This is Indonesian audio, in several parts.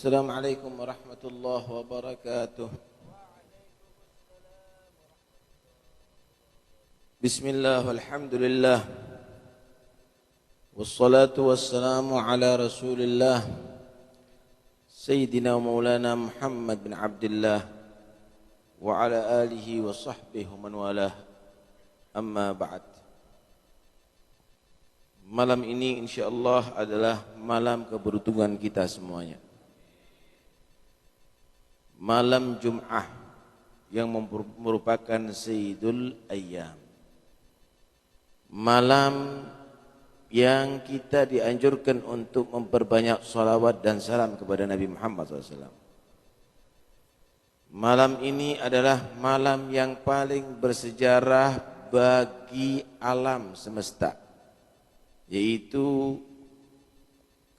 Assalamualaikum warahmatullahi wabarakatuh. Bismillah, walhamdulillah, wassalatu wassalamu ala rasulillah Sayyidina wa maulana Muhammad bin Abdullah wa ala alihi wa sahbihi wa man walah. Amma ba'd. Malam ini insyaallah adalah malam keberuntungan kita semuanya. Malam Jum'ah yang merupakan Sayyidul Ayyam. Malam yang kita dianjurkan untuk memperbanyak salawat dan salam kepada Nabi Muhammad SAW. Malam ini adalah malam yang paling bersejarah bagi alam semesta, yaitu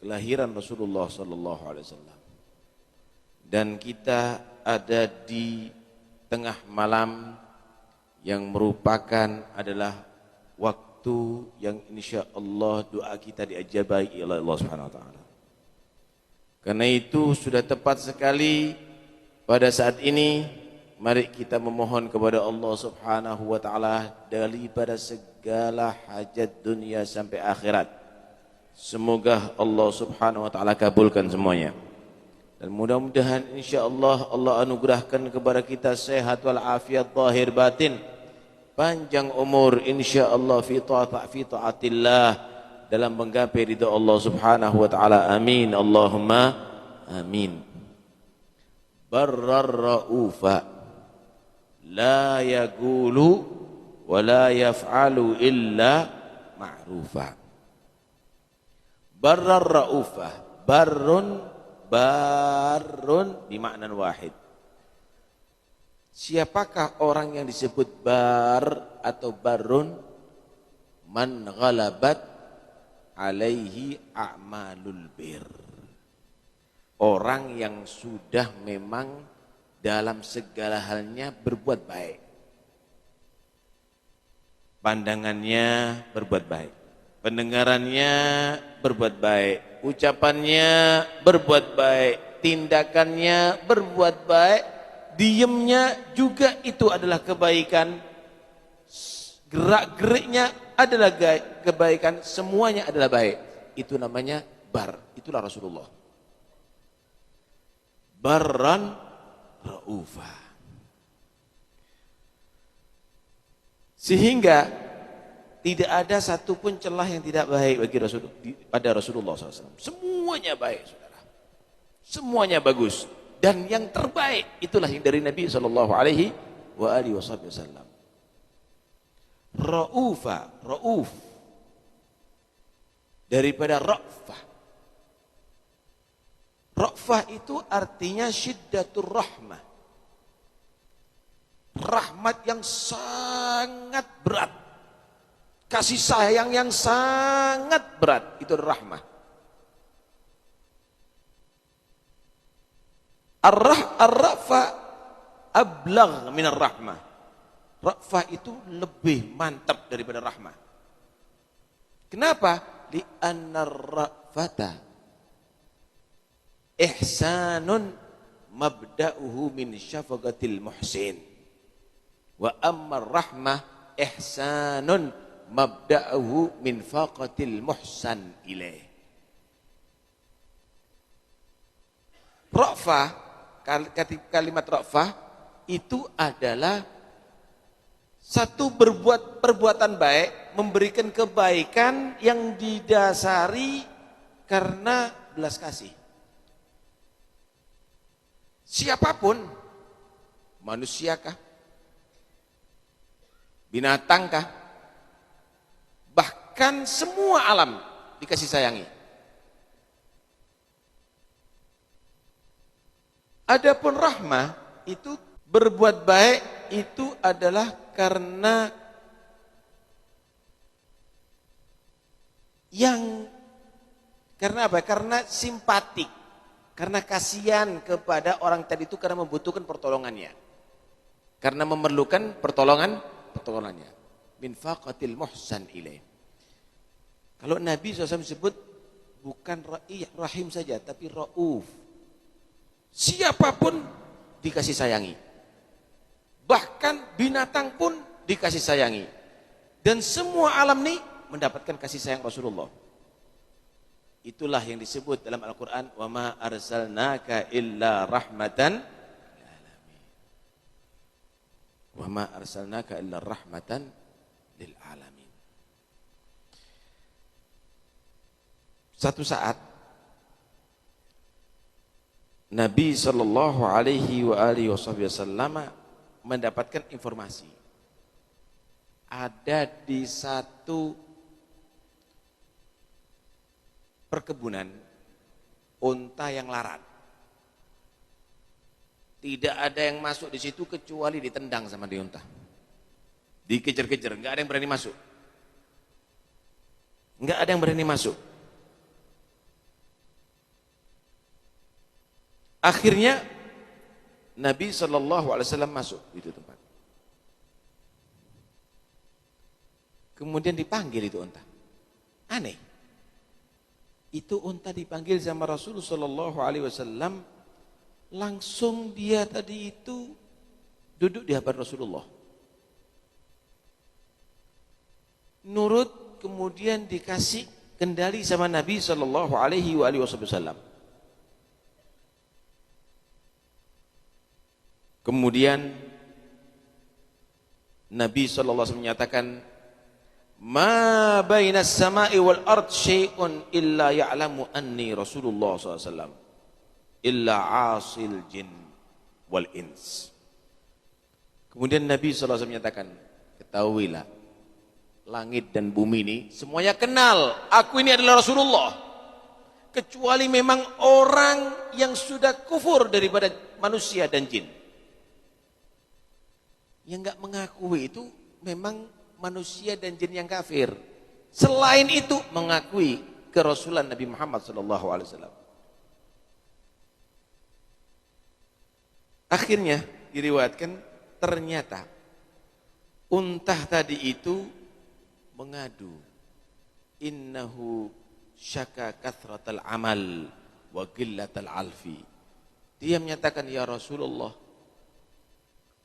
kelahiran Rasulullah SAW. Dan kita ada di tengah malam yang merupakan adalah waktu yang insyaallah doa kita diajabai oleh Allah Subhanahu wa taala. Karena itu sudah tepat sekali pada saat ini mari kita memohon kepada Allah Subhanahu wa taala daripada segala hajat dunia sampai akhirat. Semoga Allah Subhanahu wa taala kabulkan semuanya. Dan mudah-mudahan insyaallah Allah anugerahkan kepada kita sehat wal afiat zahir batin, panjang umur insyaallah fi taatillah, dalam menggapai ridha Allah Subhanahu wa taala. Amin Allahumma amin. Barrar raufa la yaqulu wa la yaf'alu illa ma'rufa. Barrar raufa, barrun bimakna wahid. Siapakah orang yang disebut bar atau barun? Man ghalabat alaihi a'malul bir. Orang yang sudah memang dalam segala halnya berbuat baik. Pandangannya berbuat baik, pendengarannya berbuat baik, ucapannya berbuat baik, tindakannya berbuat baik, diamnya juga itu adalah kebaikan, gerak-geriknya adalah kebaikan, semuanya adalah baik. Itu namanya bar, itulah Rasulullah. Barran ra'ufa. Sehingga tidak ada satupun celah yang tidak baik bagi pada Rasulullah SAW. Semuanya baik, saudara. Semuanya bagus. Dan yang terbaik itulah yang dari Nabi SAW. Ra'ufa, ra'uf, daripada ra'fah. Ra'fah itu artinya syiddatur rahmah, rahmat yang sangat berat, kasih sayang yang sangat berat, itu rahmah. Ar-ra'fa ablagh min ar-rahmah. Ra'fah itu lebih mantap daripada rahmah. Kenapa? Li'anna ar-ra'fata ihsanun mabda'uhu min syafaqatil muhsin. Wa amma ar-rahmah ihsanun mabda'uhu min faqatil muhsan ilaih. Ra'fah, kalimat ra'fah itu adalah satu perbuatan baik, memberikan kebaikan yang didasari karena belas kasih. Siapapun, manusiakah, binatangkah, bahkan semua alam dikasih sayangi. Adapun rahmah itu berbuat baik itu adalah karena apa? Karena simpatik, karena kasihan kepada orang tadi itu karena membutuhkan pertolongannya, karena memerlukan pertolongannya. Min faqatil muhsan ilaih. Kalau Nabi SAW sebut bukan rahim saja, tapi ra'uf. Siapapun dikasih sayangi. Bahkan binatang pun dikasih sayangi. Dan semua alam ini mendapatkan kasih sayang Rasulullah. Itulah yang disebut dalam Al-Quran, wa ma arsalnaka illa rahmatan lil alamin. Wa ma arsalnaka illa rahmatan lil alamin. Satu saat Nabi sallallahu alaihi wa alihi wasallam mendapatkan informasi ada di satu perkebunan unta yang larat. Tidak ada yang masuk di situ kecuali ditendang sama di unta. Dikejar-kejar, enggak ada yang berani masuk. Enggak ada yang berani masuk. Akhirnya Nabi SAW masuk di itu tempat. Kemudian dipanggil itu unta. Aneh. Itu unta dipanggil sama Rasulullah SAW, langsung dia tadi itu duduk di hadapan Rasulullah. Nurut, kemudian dikasih kendali sama Nabi SAW. Kemudian Nabi SAW menyatakan, ma bainas sama'i wal ard syai'un illa ya'lamu anni Rasulullah SAW illa asil jin wal ins. Kemudian Nabi SAW menyatakan, ketahuilah, langit dan bumi ini semuanya kenal aku ini adalah Rasulullah, kecuali memang orang yang sudah kufur daripada manusia dan jin. Yang enggak mengakui itu memang manusia dan jin yang kafir. Selain itu mengakui kerasulan Nabi Muhammad SAW. Akhirnya diriwayatkan ternyata unta tadi itu mengadu, innahu syaka kathratal amal wa qillatal alfi. Dia menyatakan, ya Rasulullah,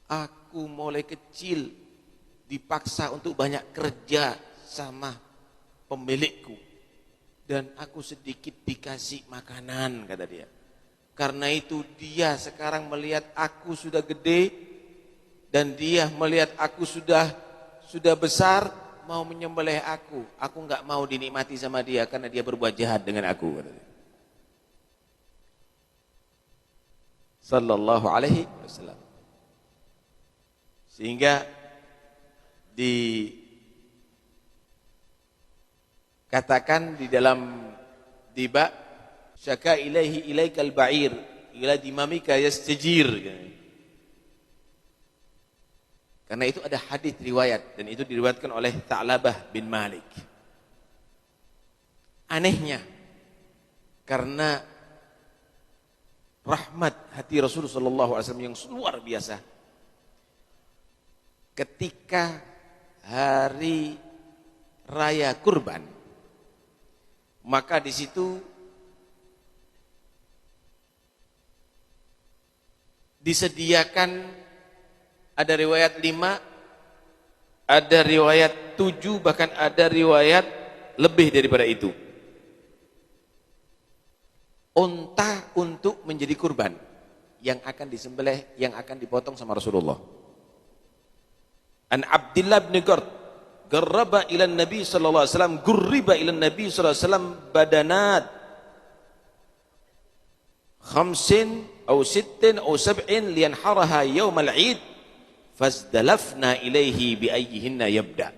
aku mulai kecil dipaksa untuk banyak kerja sama pemilikku, dan aku sedikit dikasih makanan, kata dia. Karena itu dia sekarang melihat aku sudah gede dan dia melihat aku sudah besar, mau menyembelih aku. Aku enggak mau dinikmati sama dia karena dia berbuat jahat dengan aku, kata dia. Sallallahu alaihi wasallam. Sehingga dikatakan di dalam diba, syaka ilaihi ilaikal ba'ir ila dimamika yastajir. Karena itu ada hadis riwayat, dan itu diriwayatkan oleh Tha'labah bin Malik. Anehnya, karena rahmat hati Rasulullah SAW yang luar biasa, ketika hari raya kurban, maka di situ disediakan, ada riwayat 5, ada riwayat 7, bahkan ada riwayat lebih daripada itu, unta untuk menjadi kurban yang akan disembelih, yang akan dipotong sama Rasulullah. An Abdullah bin Garraba ila Nabi sallallahu alaihi wasallam, gurriba ila Nabi sallallahu alaihi wasallam badanat khamsin aw sittin aw sab'in liyanharaha yawm al-'id fazdalafna ilaihi bi ayyihinna yabda.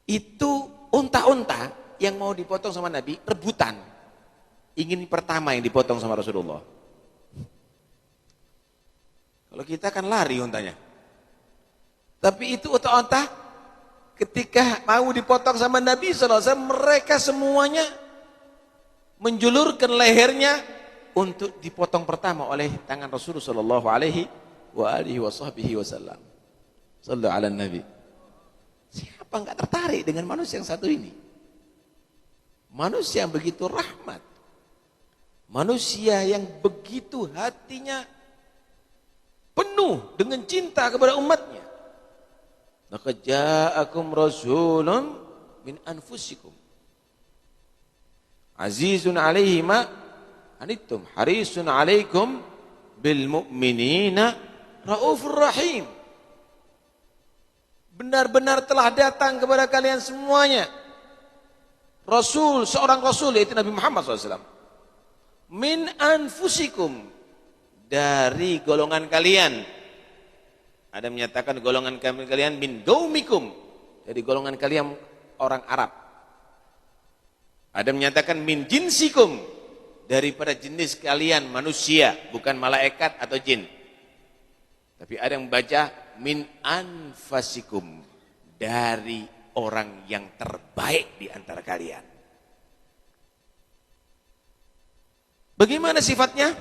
Itu unta-unta yang mau dipotong sama Nabi rebutan, ingin pertama yang dipotong sama Rasulullah. Kalau kita kan lari untanya. Tapi itu unta-unta ketika mau dipotong sama Nabi SAW, mereka semuanya menjulurkan lehernya untuk dipotong pertama oleh tangan Rasulullah sallallahu alaihi wasallam. Sallu ala Nabi. Siapa enggak tertarik dengan manusia yang satu ini? Manusia yang begitu rahmat, Manusia yang begitu hatinya penuh dengan cinta kepada umatnya. Laqad ja'akum rasulun min anfusikum azizun 'alaihi ma anittum harisun 'alaikum bil mu'minina raufur rahim. Benar-benar telah datang kepada kalian semuanya Rasul, seorang Rasul, yaitu Nabi Muhammad SAW. Min anfusikum, dari golongan kalian. Ada menyatakan golongan kalian min gaumikum, dari golongan kalian orang Arab. Ada menyatakan min jinsikum, daripada jenis kalian manusia, bukan malaikat atau jin. Tapi ada yang membaca min anfasikum, dari orang yang terbaik di antara kalian. Bagaimana sifatnya?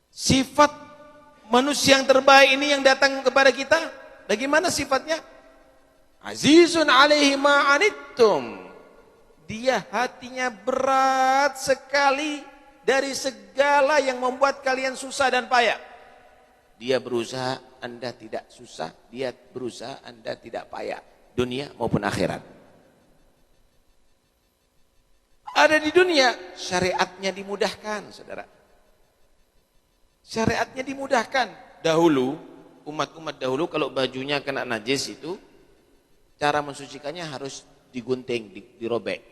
Sifat manusia yang terbaik ini yang datang kepada kita, bagaimana sifatnya? Azizun 'alaihi ma anittum. Dia hatinya berat sekali dari segala yang membuat kalian susah dan payah. Dia berusaha, Anda tidak susah. Dia berusaha, Anda tidak payah, dunia maupun akhirat. Ada di dunia, syariatnya dimudahkan, saudara. Syariatnya dimudahkan. Dahulu, umat-umat dahulu kalau bajunya kena najis itu, cara mensucikannya harus digunting, dirobek.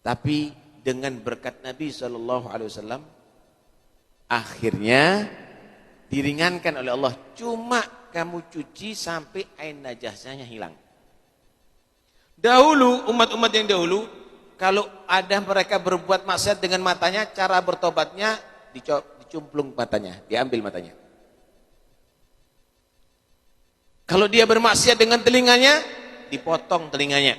Tapi dengan berkat Nabi SAW, akhirnya diringankan oleh Allah. Cuma kamu cuci sampai air najasnya hilang. Dahulu, umat-umat yang dahulu, kalau ada mereka berbuat maksiat dengan matanya, cara bertobatnya dicumplung matanya, diambil matanya. Kalau dia bermaksiat dengan telinganya, dipotong telinganya.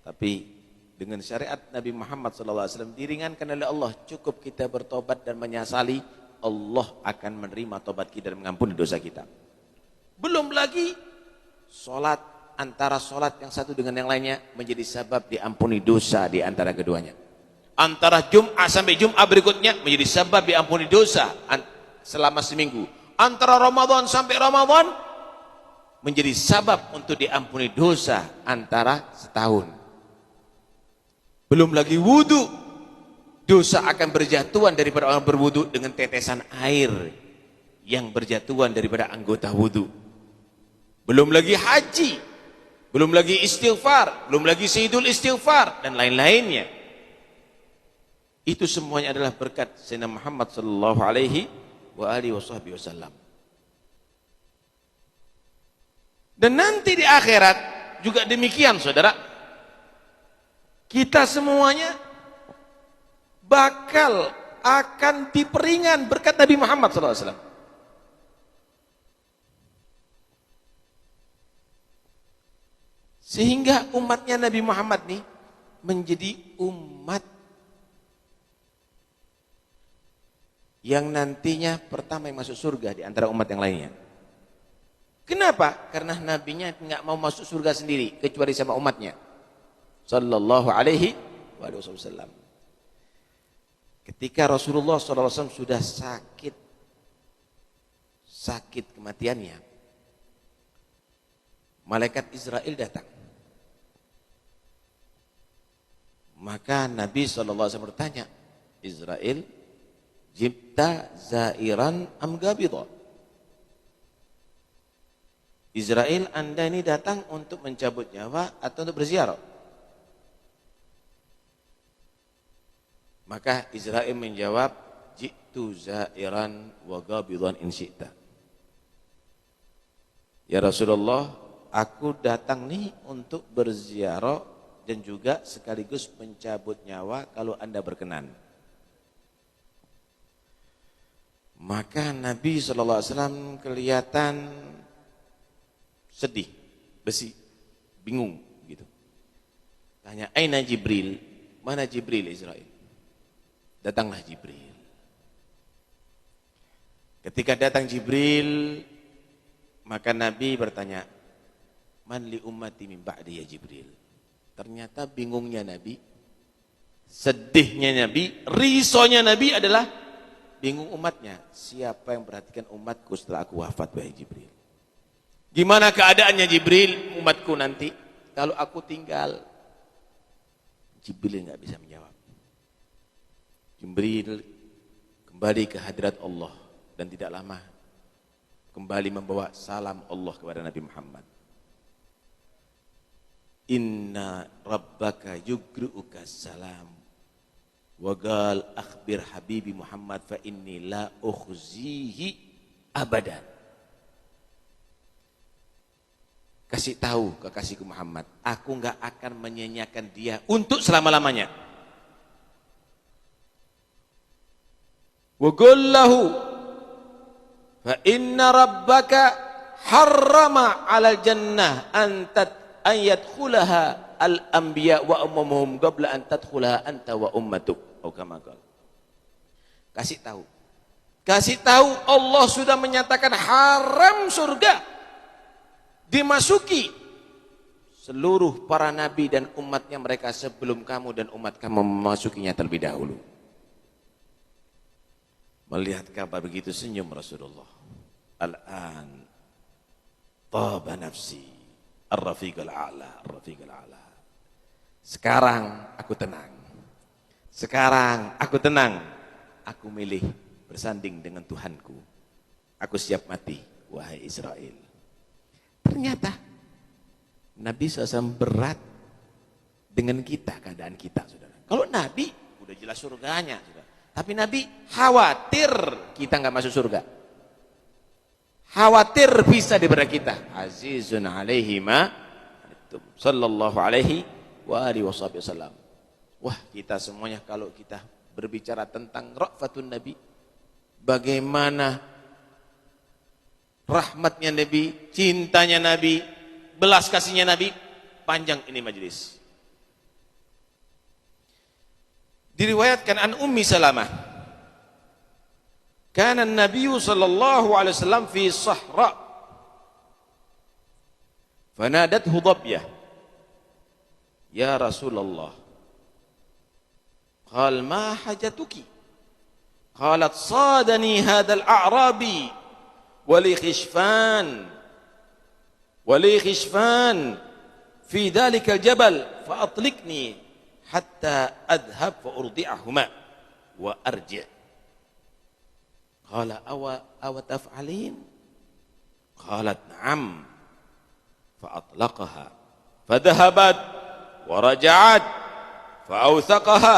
Tapi dengan syariat Nabi Muhammad SAW diringankan oleh Allah, cukup kita bertobat dan menyesali, Allah akan menerima tobat kita dan mengampuni dosa kita. Belum lagi sholat, antara sholat yang satu dengan yang lainnya menjadi sebab diampuni dosa di antara keduanya. Antara Jum'ah sampai Jum'ah berikutnya menjadi sebab diampuni dosa selama seminggu. Antara Ramadan sampai Ramadan menjadi sebab untuk diampuni dosa antara setahun. Belum lagi wudu. Dosa akan berjatuhan daripada orang berwudu dengan tetesan air yang berjatuhan daripada anggota wudu. Belum lagi haji. Belum lagi istighfar, belum lagi sayyidul istighfar dan lain-lainnya. Itu semuanya adalah berkat Sayyidina Muhammad sallallahu alaihi wasallam. Dan nanti di akhirat juga demikian, saudara. Kita semuanya bakal akan diperingan berkat Nabi Muhammad sallallahu alaihi wasallam. Sehingga umatnya Nabi Muhammad nih menjadi umat yang nantinya pertama yang masuk surga di antara umat yang lainnya. Kenapa? Karena nabinya nggak mau masuk surga sendiri kecuali sama umatnya. Sallallahu alaihi wasallam. Ketika Rasulullah SAW sudah sakit kematiannya, malaikat Israel datang. Maka Nabi SAW bertanya, Israel, jibta zairan am gabidha? Israel, Anda ini datang untuk mencabut nyawa atau untuk berziarah? Maka Israel menjawab, jitu zairan wa gabidhan in syi'ta. Ya Rasulullah, aku datang nih untuk berziarah dan juga sekaligus mencabut nyawa kalau Anda berkenan. Maka Nabi SAW kelihatan sedih, bingung gitu. Tanya, aina Jibril? Mana Jibril Israel? Datanglah Jibril. Ketika datang Jibril, maka Nabi bertanya, man li ummati min ba'di ya Jibril? Ternyata bingungnya Nabi, sedihnya Nabi, risonya Nabi adalah bingung umatnya. Siapa yang perhatikan umatku setelah aku wafat, wahai Jibril? Gimana keadaannya Jibril, umatku nanti kalau aku tinggal? Jibril nggak bisa menjawab. Jibril kembali ke hadirat Allah dan tidak lama kembali membawa salam Allah kepada Nabi Muhammad. Inna rabbaka yugri'uka salam wa qal akhbir habibi Muhammad fa inni la ukhzihi abadan. Kasih tahu kekasihku Muhammad, aku enggak akan menyanyiakan dia untuk selama-lamanya. Wa qul lahu fa inna rabbaka harrama 'alal jannah an yadkhulaha al-anbiya wa ummuhum qabla an tadkhulaha anta wa ummatuk. Oh, kama qala. Kasih tahu. Kasih tahu Allah sudah menyatakan haram surga dimasuki seluruh para nabi dan umatnya mereka sebelum kamu dan umat kamu memasukinya terlebih dahulu. Melihat kabar begitu senyum Rasulullah. Al-an taba nafsi ar-rafiqul a'la, ar-rafiqul a'la. Sekarang aku tenang. Sekarang aku tenang. Aku milih bersanding dengan Tuhanku. Aku siap mati, wahai Israel. Ternyata Nabi SAW berat dengan kita, keadaan kita, saudara. Kalau Nabi udah jelas surganya, saudara. Tapi Nabi khawatir kita nggak masuk surga. Khawatir bisa daripada kita. Azizun alaihi ma sallallahu alaihi wa alihi wasallam. Wah, kita semuanya kalau kita berbicara tentang ra'fatun Nabi, bagaimana rahmatnya Nabi, cintanya Nabi, belas kasihnya Nabi, panjang ini majelis. Diriwayatkan an Ummi Salamah, kana an-nabiy sallallahu alaihi wasallam fi sahra fanadathu dhabyah ya Rasulullah, qal ma hajatuki, qalat sadani hadzal a'rabi wali khishfan fi dhalikal jabal fa atlikni hatta adhab fa urdi'ahuma wa arji'. Qala awa taf'alin? Qalat na'am. Fa atlaqaha fa dhahabat wa raja'at fa awthaqaha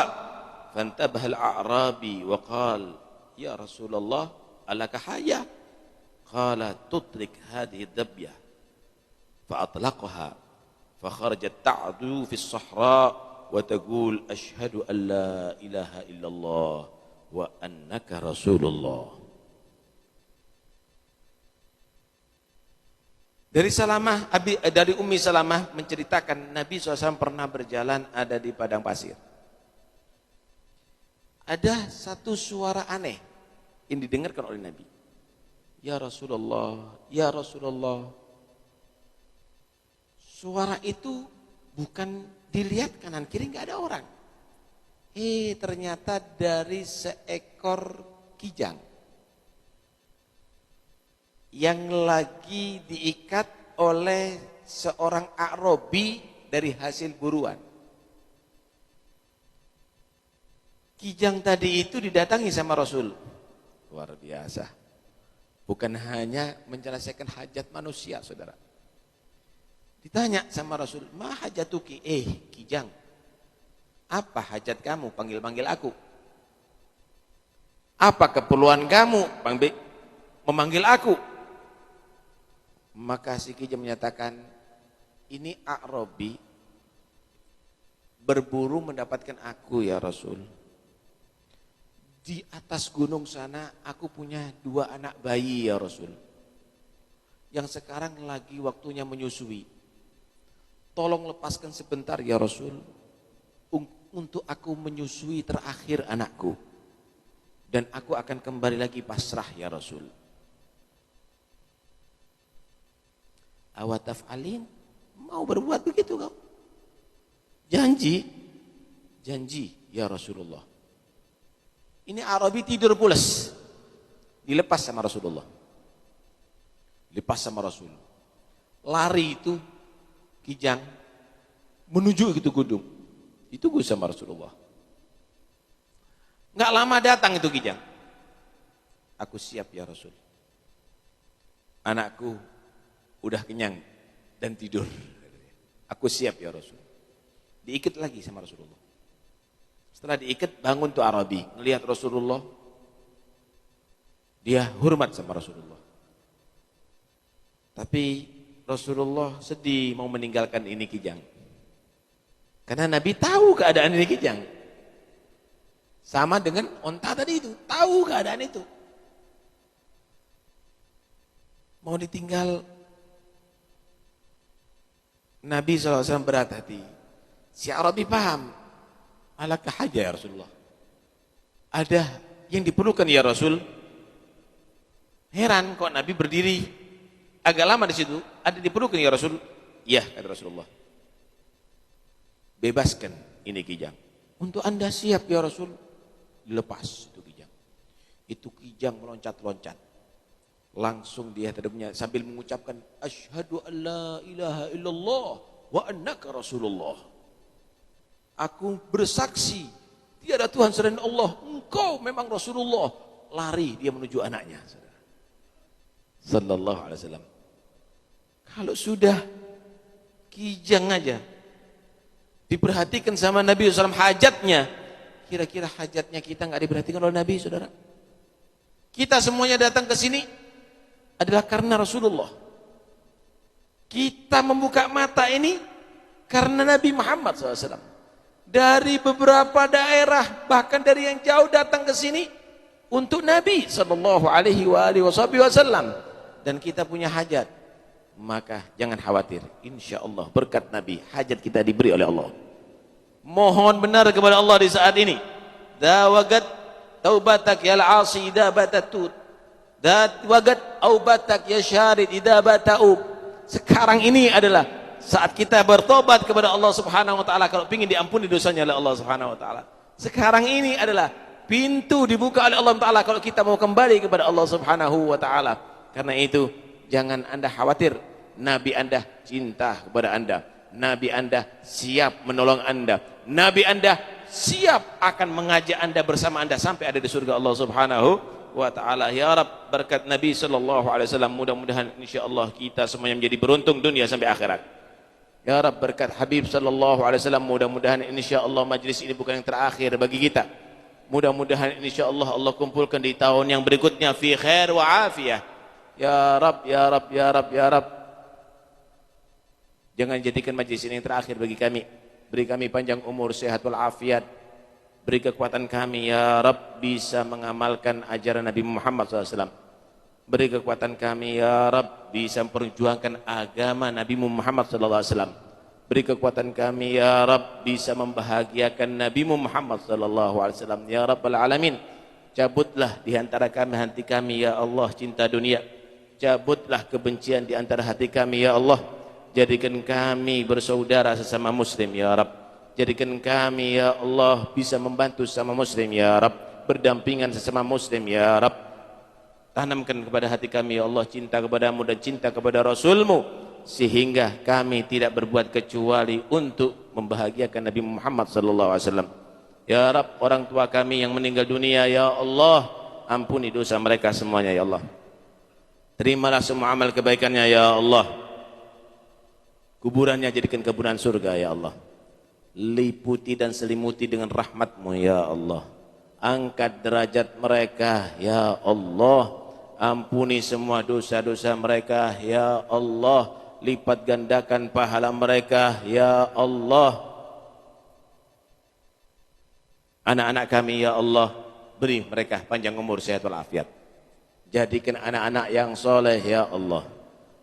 fantabaha al-a'rabi wa qala ya Rasulullah alaka haya? Qala tutrik hadhihi dhabyah fa atlaqaha fa kharajat ta'du fi as-sahra wa taqul asyhadu an la ilaha illallah wa annaka rasulullah. Dari Ummi Salamah menceritakan Nabi SAW pernah berjalan ada di padang pasir. Ada satu suara aneh yang didengarkan oleh Nabi. Ya Rasulullah, ya Rasulullah. Suara itu bukan dilihat kanan kiri, nggak ada orang. Ternyata dari seekor kijang yang lagi diikat oleh seorang A'rabi dari hasil buruan. Kijang tadi itu didatangi sama Rasul. Luar biasa. Bukan hanya menyelesaikan hajat manusia, saudara. Ditanya sama Rasul, ma hajatuki? Kijang, apa hajat kamu panggil-panggil aku? Apa keperluan kamu memanggil aku? Maka si kijang menyatakan, ini A'rabi berburu mendapatkan aku ya Rasul. Di atas gunung sana aku punya 2 anak bayi ya Rasul, yang sekarang lagi waktunya menyusui. Tolong lepaskan sebentar ya Rasul, untuk aku menyusui terakhir anakku, dan aku akan kembali lagi pasrah ya Rasul. Awataf'alin, mau berbuat begitu kau? Janji, janji ya Rasulullah. Ini Arabi tidur pulas, dilepas sama Rasulullah. Lepas sama Rasul. Lari itu Kijang menuju itu gunung. Itu gue sama Rasulullah. Nggak lama datang itu Kijang. Aku siap ya Rasul. Anakku udah kenyang dan tidur. Aku siap ya Rasul. Diikat lagi sama Rasulullah. Setelah diikat bangun tuh Arabi, ngelihat Rasulullah. Dia hormat sama Rasulullah. Tapi Rasulullah sedih mau meninggalkan ini Kijang. Karena Nabi tahu keadaan ini Kijang. Sama dengan onta tadi itu, tahu keadaan itu. Mau ditinggal, Nabi SAW berat hati. Si Arabi paham. Alakah haja ya Rasulullah. Ada yang diperlukan ya Rasul. Heran kok Nabi berdiri agak lama di situ. Ada diperlukan ya Rasul. Iya kata Rasulullah. Bebaskan ini Kijang. Untuk anda siap ya Rasul. Dilepas itu Kijang. Itu Kijang meloncat-loncat. Langsung dia hadapnya sambil mengucapkan asyhadu an la ilaha illallah wa annaka Rasulullah. Aku bersaksi tiada Tuhan selain Allah, engkau memang Rasulullah. Lari dia menuju anaknya. Sallallahu alaihi wasallam. Kalau sudah Kijang aja diperhatikan sama Nabi SAW hajatnya, kira-kira hajatnya kita nggak diperhatikan oleh Nabi, saudara? Kita semuanya datang ke sini adalah karena Rasulullah. Kita membuka mata ini karena Nabi Muhammad SAW. Dari beberapa daerah, bahkan dari yang jauh datang ke sini untuk Nabi Sallallahu Alaihi Wasallam. Dan kita punya hajat, maka jangan khawatir. Insya Allah berkat Nabi, hajat kita diberi oleh Allah. Mohon benar kepada Allah di saat ini. Dawagat taubatak ya al-asi idha batatut. Wagat aubatak ya syarid idha bata'ub. Sekarang ini adalah saat kita bertobat kepada Allah Subhanahu wa taala kalau ingin diampuni dosanya oleh Allah Subhanahu wa taala. Sekarang ini adalah pintu dibuka oleh Allah taala kalau kita mau kembali kepada Allah Subhanahu wa taala. Karena itu jangan Anda khawatir, Nabi Anda cinta kepada Anda. Nabi Anda siap menolong Anda. Nabi Anda siap akan mengajak Anda bersama Anda sampai ada di surga Allah Subhanahu wa ta'ala. Ya Rab, berkat Nabi sallallahu alaihi wasallam, mudah-mudahan insyaallah kita semuanya menjadi beruntung dunia sampai akhirat. Ya Rab, berkat Habib sallallahu alaihi wasallam, mudah-mudahan insyaallah majlis ini bukan yang terakhir bagi kita. Mudah-mudahan insyaallah Allah kumpulkan di tahun yang berikutnya fi khair wa afiyah. Ya Rab, ya Rab, ya Rab, ya Rab. Jangan jadikan majlis ini yang terakhir bagi kami. Beri kami panjang umur, sehat wal afiat. Beri kekuatan kami ya Rab bisa mengamalkan ajaran Nabi Muhammad SAW. Beri kekuatan kami ya Rab bisa memperjuangkan agama Nabi Muhammad SAW. Beri kekuatan kami ya Rab bisa membahagiakan Nabi Muhammad SAW. Ya Rabbal Alamin, cabutlah di antara kami hati kami ya Allah cinta dunia. Cabutlah kebencian di antara hati kami ya Allah. Jadikan kami bersaudara sesama muslim ya Rab. Jadikan kami ya Allah bisa membantu sesama muslim ya Rab. Berdampingan sesama muslim ya Rab. Tanamkan kepada hati kami ya Allah cinta kepadamu dan cinta kepada Rasulmu, sehingga kami tidak berbuat kecuali untuk membahagiakan Nabi Muhammad SAW. Ya Rab, orang tua kami yang meninggal dunia ya Allah, ampuni dosa mereka semuanya ya Allah. Terimalah semua amal kebaikannya ya Allah. Kuburannya jadikan kuburan surga ya Allah. Liputi dan selimuti dengan rahmat-Mu ya Allah. Angkat derajat mereka ya Allah. Ampuni semua dosa-dosa mereka ya Allah. Lipat gandakan pahala mereka ya Allah. Anak-anak kami ya Allah, beri mereka panjang umur, sehat walafiat. Jadikan anak-anak yang soleh ya Allah.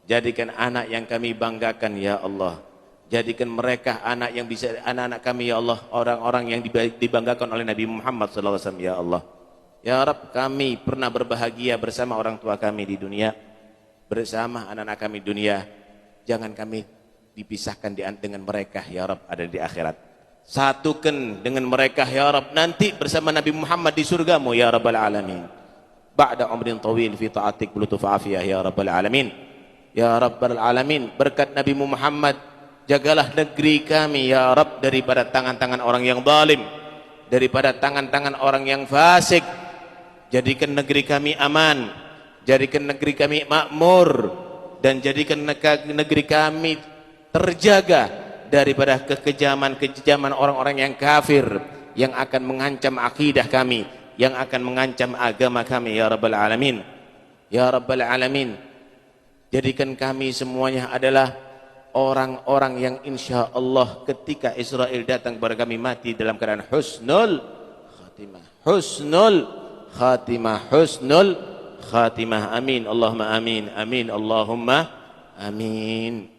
Jadikan anak yang kami banggakan ya Allah. Jadikan mereka anak yang bisa, anak-anak kami ya Allah, orang-orang yang dibanggakan oleh Nabi Muhammad SAW ya Allah. Ya Rab, kami pernah berbahagia bersama orang tua kami di dunia, bersama anak-anak kami di dunia. Jangan kami dipisahkan dengan mereka ya Rab ada di akhirat. Satukan dengan mereka ya Rabb nanti bersama Nabi Muhammad di surgamu ya Rabbal Alamin. Ba'da umrin tawil fi ta'atik bulutuf afiyah ya Rabbal Alamin. Ya Rabbal Alamin, berkat Nabi Muhammad jagalah negeri kami ya Rabb daripada tangan-tangan orang yang zalim, daripada tangan-tangan orang yang fasik. Jadikan negeri kami aman, jadikan negeri kami makmur, dan jadikan negeri kami terjaga daripada kekejaman-kekejaman orang-orang yang kafir yang akan mengancam akidah kami, yang akan mengancam agama kami ya Rabbal Alamin. Ya Rabbal Alamin, jadikan kami semuanya adalah orang-orang yang insya Allah ketika Israel datang kepada kami mati dalam keadaan husnul khatimah, husnul khatimah, husnul khatimah. Amin Allahumma amin, amin Allahumma amin.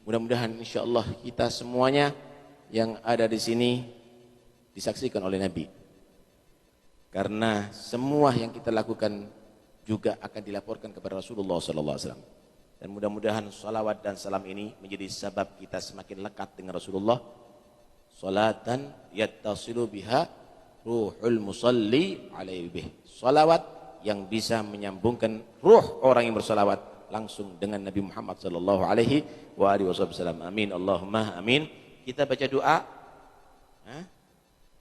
Mudah-mudahan insya Allah kita semuanya yang ada di sini disaksikan oleh Nabi. Karena semua yang kita lakukan juga akan dilaporkan kepada Rasulullah SAW. Dan mudah-mudahan salawat dan salam ini menjadi sebab kita semakin lekat dengan Rasulullah. Salatan yattasilu biha ruhul musalli alaihi bih. Salawat yang bisa menyambungkan ruh orang yang bersalawat langsung dengan Nabi Muhammad sallallahu alaihi wasallam. Amin Allahumma amin. Kita baca doa.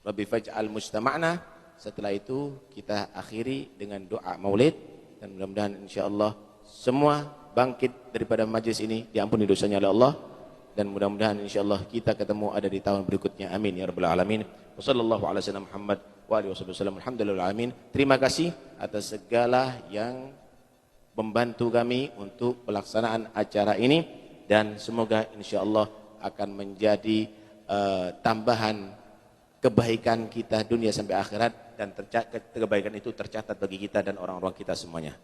Rabbi faj'al mujtama'na. Setelah itu kita akhiri dengan doa Maulid, dan mudah-mudahan insyaallah semua bangkit daripada majlis ini diampuni dosanya oleh Allah, dan mudah-mudahan insyaallah kita ketemu ada di tahun berikutnya. Amin ya rabbal alamin. Wassallallahu ala sayyidina Muhammad wa alihi wasallam. Alhamdulillah alamin. Terima kasih atas segala yang membantu kami untuk pelaksanaan acara ini, dan semoga insyaallah akan menjadi tambahan kebaikan kita dunia sampai akhirat, dan kebaikan itu tercatat bagi kita dan orang-orang kita semuanya.